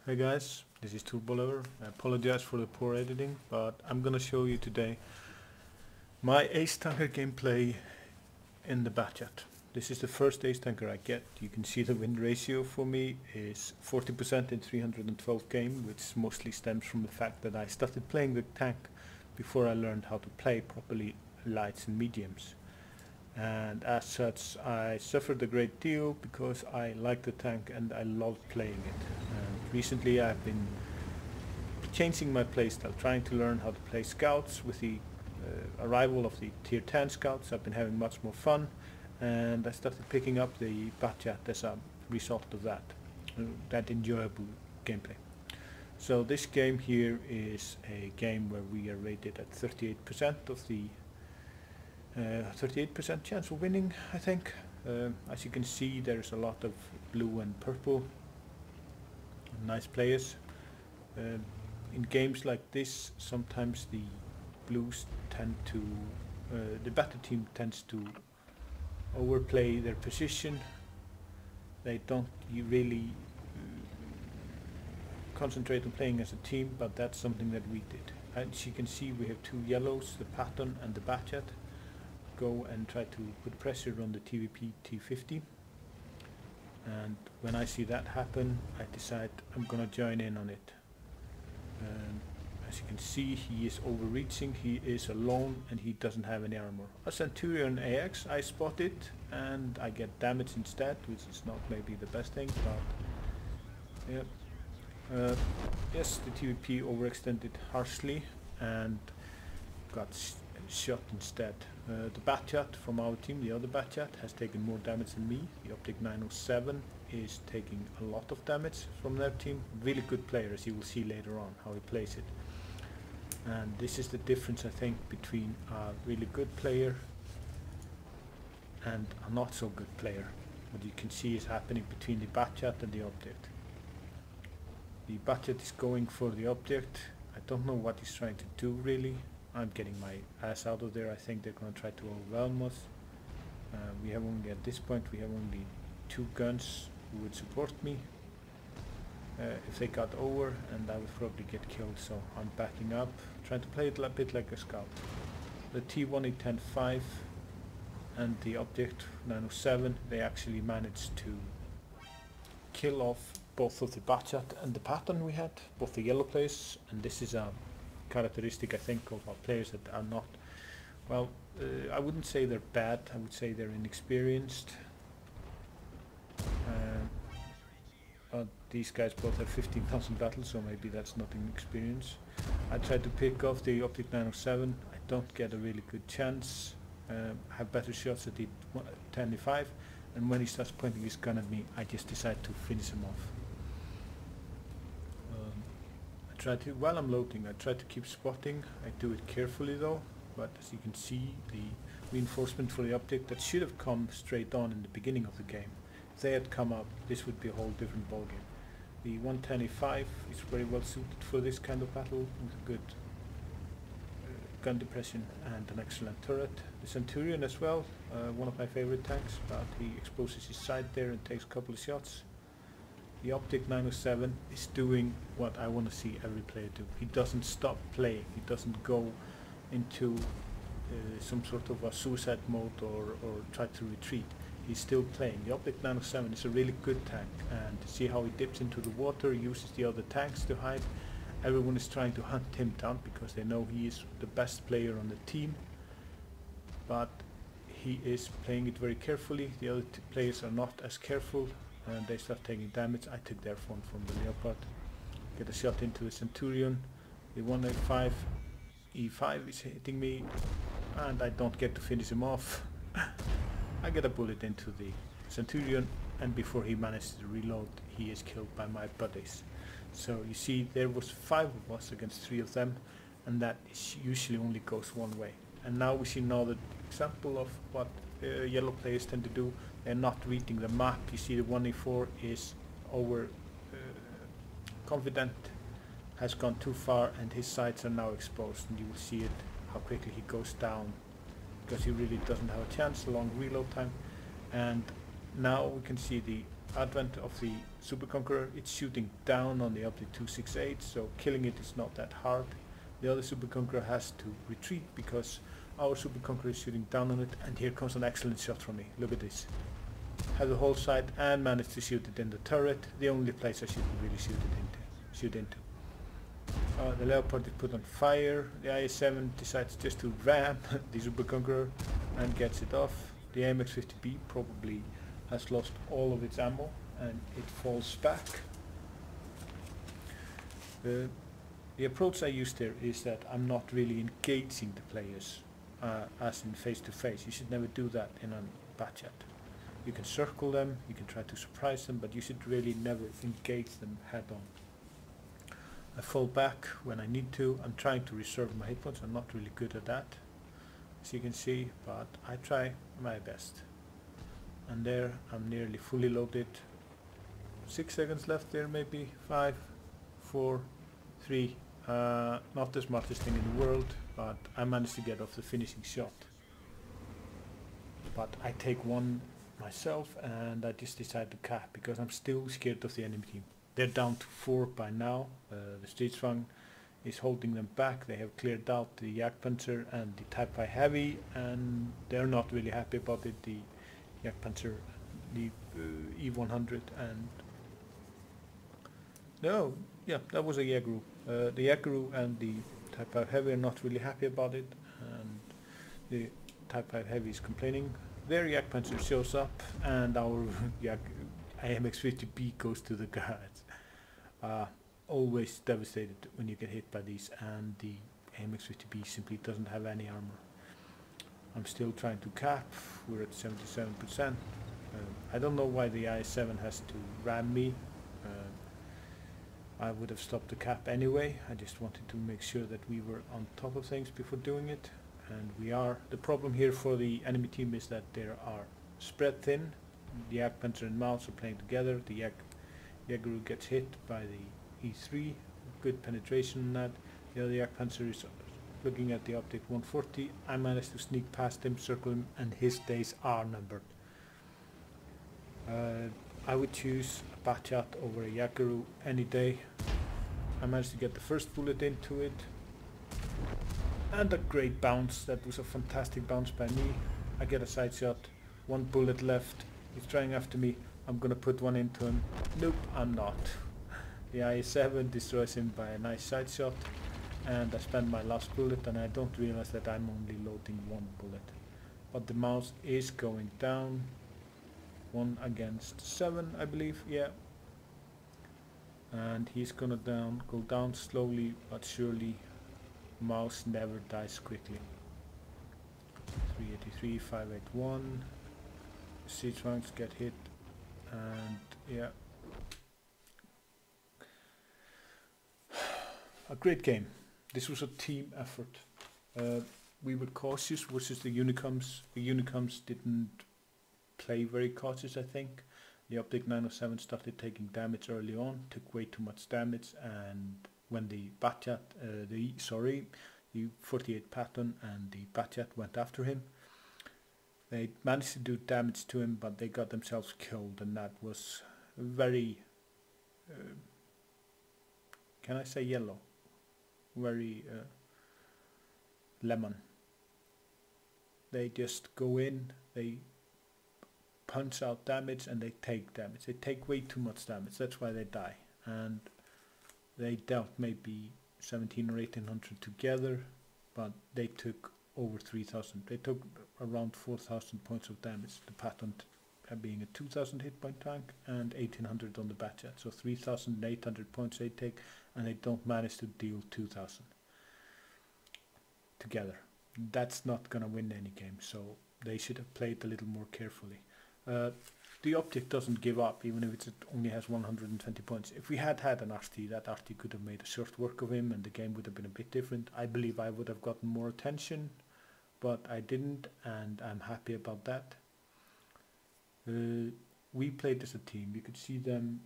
Hey guys, this is TurboLover. I apologize for the poor editing, but I'm gonna show you today my Ace Tanker gameplay in the Batchat. This is the first Ace Tanker I get. You can see the win ratio for me is 40% in 312 game, which mostly stems from the fact that I started playing the tank before I learned how to play properly lights and mediums. And as such I suffered a great deal because I like the tank and I love playing it. And recently I've been changing my playstyle, trying to learn how to play scouts. With the arrival of the tier 10 scouts I've been having much more fun, and I started picking up the Batchat as a result of that enjoyable gameplay. So this game here is a game where we are rated at 38% of the 38% chance of winning, I think. As you can see, there's a lot of blue and purple, nice players. In games like this, sometimes the blues tend to, the better team tends to overplay their position. They don't really concentrate on playing as a team, but that's something that we did. As you can see, we have two yellows, the Patton and the Batchat. Go and try to put pressure on the TVP T50, and when I see that happen I decide I'm gonna join in on it. As you can see, he is overreaching, he is alone and he doesn't have any armor. A Centurion AX I spot it and I get damage instead, which is not maybe the best thing, but yeah. Yes, the TVP overextended harshly and got shot instead. The Batchat from our team, the other Batchat, has taken more damage than me. The Optic 907 is taking a lot of damage from their team. Really good player, as you will see later on how he plays it. And this is the difference, I think, between a really good player and a not so good player. What you can see is happening between the Batchat and the Object. The Batchat is going for the Object. I don't know what he's trying to do really. I'm getting my ass out of there. I think they're going to try to overwhelm us. We have only, at this point, we have only two guns who would support me. If they got over, and I would probably get killed, so I'm backing up, trying to play it a bit like a scout. The T-1810-5 and the Object 907, they actually managed to kill off both of the Batchat and the Patton we had, both the yellow players, and this is a characteristic, I think, of our players that are not, well, I wouldn't say they're bad, I would say they're inexperienced. But these guys both have 15,000 battles, so maybe that's not inexperience. I tried to pick off the Optic 907, I don't get a really good chance. I have better shots at the 10-5, and when he starts pointing his gun at me, I just decide to finish him off. While I'm loading, I try to keep spotting. I do it carefully though, but as you can see, the reinforcement for the Object that should have come straight on in the beginning of the game. If they had come up, this would be a whole different ballgame. The 125 is very well suited for this kind of battle, with a good gun depression and an excellent turret. The Centurion as well, one of my favorite tanks, but he exposes his side there and takes a couple of shots. The Optic 907 is doing what I want to see every player do. He doesn't stop playing, he doesn't go into some sort of a suicide mode or try to retreat. He's still playing. The Optic 907 is a really good tank, and see how he dips into the water, uses the other tanks to hide. Everyone is trying to hunt him down because they know he is the best player on the team, but he is playing it very carefully. The other players are not as careful, and they start taking damage. I took their phone from the Leopard, get a shot into the Centurion. The 185 E5 is hitting me, and I don't get to finish him off. I get a bullet into the Centurion, and before he manages to reload, he is killed by my buddies. So you see, there was 5 of us against 3 of them, and that usually only goes one way. And now we see another example of what yellow players tend to do. They're not reading the map. You see the 1A4 is over confident, has gone too far, and his sights are now exposed, and you will see it, how quickly he goes down, because he really doesn't have a chance, long reload time. And now we can see the advent of the Super Conqueror, it's shooting down on the Optic 268, so killing it is not that hard. The other Super Conqueror has to retreat because our Super Conqueror is shooting down on it, and here comes an excellent shot from me. Look at this. Have the whole sight and managed to shoot it in the turret, the only place I shouldn't really shoot into. The Leopard is put on fire. The IS-7 decides just to ram the Super Conqueror and gets it off. The AMX-50B probably has lost all of its ammo and it falls back. The approach I used there is that I'm not really engaging the players as in face to face. You should never do that in a Batchat. You can circle them, you can try to surprise them, but you should really never engage them head on. I fall back when I need to. I'm trying to reserve my hit points. I'm not really good at that, as you can see, but I try my best. And there, I'm nearly fully loaded. 6 seconds left there, maybe 5, 4, 3. Not the smartest thing in the world, but I managed to get off the finishing shot. But I take one myself and I just decide to cap because I'm still scared of the enemy team. They're down to 4 by now. The Stridsvagn is holding them back. They have cleared out the Jagdpanzer and the Type I Heavy, and they're not really happy about it. The Jagdpanzer, the E100, and no, yeah, that was a Jägeru. The Jägeru and the Type I Heavy are not really happy about it, and the Type I Heavy is complaining. Their Jagdpanzer shows up, and our AMX-50B goes to the guards. Always devastated when you get hit by these, and the AMX-50B simply doesn't have any armor. I'm still trying to cap. We're at 77%. I don't know why the IS-7 has to ram me. I would have stopped the cap anyway. I just wanted to make sure that we were on top of things before doing it, and we are. The problem here for the enemy team is that they are spread thin. The Jagdpanzer and Maus are playing together. The Jägeru gets hit by the E3, good penetration on that. The other Jagdpanzer is looking at the Optic 140. I managed to sneak past him, circle him, and his days are numbered. I would choose a Batchat over a Jägeru any day. I managed to get the first bullet into it, and a great bounce. That was a fantastic bounce by me. I get a side shot, 1 bullet left. He's trying after me. I'm gonna put one into him. Nope, I'm not. The IS-7 destroys him by a nice side shot, and I spend my last bullet, and I don't realize that I'm only loading 1 bullet. But the Maus is going down. 1 against 7, I believe, yeah. And he's gonna go down slowly but surely. Maus never dies quickly. 383, 581. Stridsvagns get hit, and yeah. A great game. This was a team effort. We were cautious versus the Unicoms. The Unicoms didn't play very cautious, I think. The Optic 907 started taking damage early on, took way too much damage, and when the Batchat, the 48 Patton and the Batchat went after him, they managed to do damage to him, but they got themselves killed, and that was very, can I say yellow? Very lemon. They just go in, they punch out damage, and they take damage. They take way too much damage, that's why they die. And they dealt maybe 17 or 1800 together, but they took over 3000. They took around 4000 points of damage. The Patton being a 2000 hit point tank and 1800 on the Batchat. So 3800 points they take, and they don't manage to deal 2000 together. That's not gonna win any game, so they should have played a little more carefully. The Optic doesn't give up, even if it only has 120 points. If we had an RT, that RT could have made a short work of him, and the game would have been a bit different. I believe I would have gotten more attention, but I didn't, and I'm happy about that. We played as a team. You could see them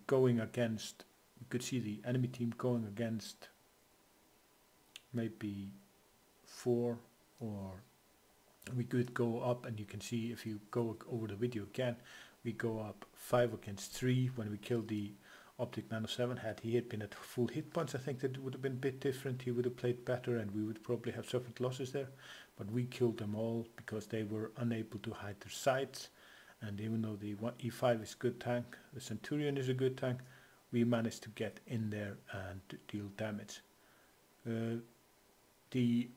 going against, you could see the enemy team going against maybe 4, or we could go up, and you can see if you go over the video again, we go up 5 against 3 when we kill the Optic 907. Had he had been at full hit points, I think that it would have been a bit different. He would have played better and we would probably have suffered losses there. But we killed them all because they were unable to hide their sights. And even though the E5 is a good tank, the Centurion is a good tank, we managed to get in there and deal damage. The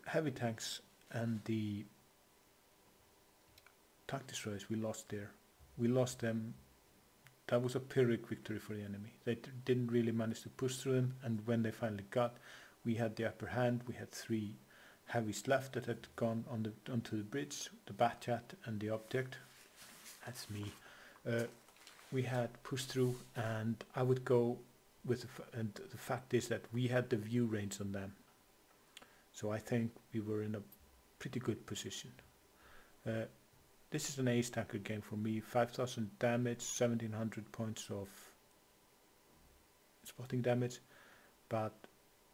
heavy tanks and the tank destroyers we lost there. We lost them. That was a Pyrrhic victory for the enemy. They didn't really manage to push through them, and when they finally got, we had the upper hand. We had 3 heavies left that had gone onto the bridge, the Batchat and the Object. That's me. We had pushed through, and I would go with and the fact is that we had the view range on them. So I think we were in a pretty good position. This is an ace tanker game for me. 5,000 damage, 1,700 points of spotting damage, but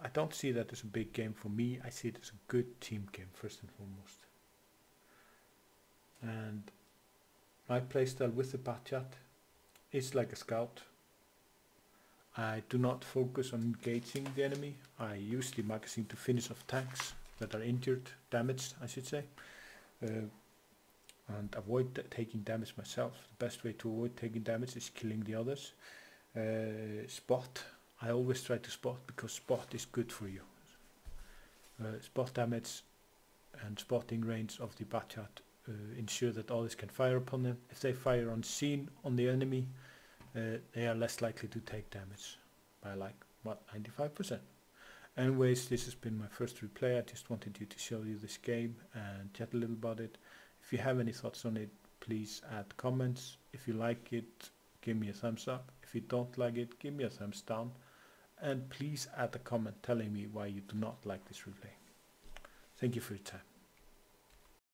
I don't see that as a big game for me. I see it as a good team game first and foremost. And my playstyle with the Batchat is like a scout. I do not focus on engaging the enemy. I use the magazine to finish off tanks that are injured, damaged I should say, and avoid taking damage myself. The best way to avoid taking damage is killing the others. Spot, I always try to spot because spot is good for you. Spot damage and spotting range of the Batchat ensure that others can fire upon them. If they fire unseen on the enemy, they are less likely to take damage by like, what, 95%. Anyways, this has been my first replay. I just wanted you to show you this game and chat a little about it. If you have any thoughts on it, please add comments. If you like it, give me a thumbs up. If you don't like it, give me a thumbs down. And please add a comment telling me why you do not like this replay. Thank you for your time.